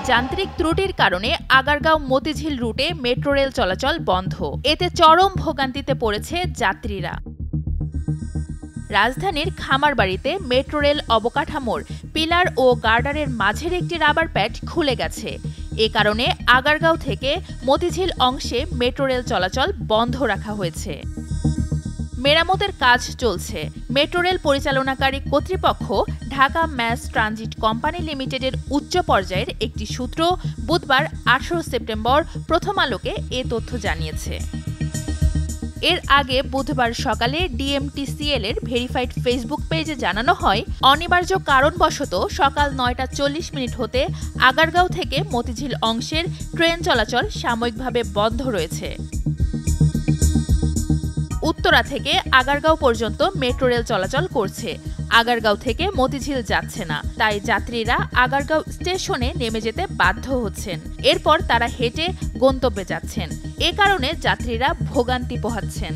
যান্ত্রিক ত্রুটির কারণে আগারগাঁও মতিঝিল রুটে মেট্রো রেল চলাচল বন্ধ। এতে চরম ভোগান্তিতে পড়েছে যাত্রীরা। রাজধানীর খামারবাড়িতে মেট্রো রেল অবকাঠামোর পিলার ও গার্ডারের মাঝের একটি রাবার প্যাড খুলে গেছে। এ কারণে আগারগাঁও থেকে মতিঝিল অংশে মেট্রো রেল চলাচল বন্ধ রাখা হয়েছে। মেরামতের কাজ চলছে। মেট্রো রেল পরিচালনাকারী কর্তৃপক্ষ ঢাকা ম্যাস ট্রানজিট কোম্পানি লিমিটেডের উচ্চ পর্যায়ের একটি সূত্র বুধবার 18 সেপ্টেম্বর প্রথম আলোকে এ তথ্য জানিয়েছে। এর আগে বুধবার সকালে ডিএমটিসিএল এর ভেরিফাইড ফেসবুক পেজে জানানো হয়, অনিবার্য কারণবশত সকাল 9টা 40 হতে আগারগাঁও থেকে মতিঝিল অংশের ট্রেন চলাচল সাময়িকভাবে বন্ধ রয়েছে। উত্তরা থেকে আগারগাঁও পর্যন্ত মেট্রো রেল চলাচল করছে। আগারগাঁও থেকে মতিঝিল যাচ্ছে না, তাই যাত্রীরা আগারগাঁও স্টেশনে নেমে যেতে বাধ্য হচ্ছেন। এরপর তারা হেঁটে গন্তব্যে যাচ্ছেন। এ কারণে যাত্রীরা ভোগান্তি পোহাচ্ছেন।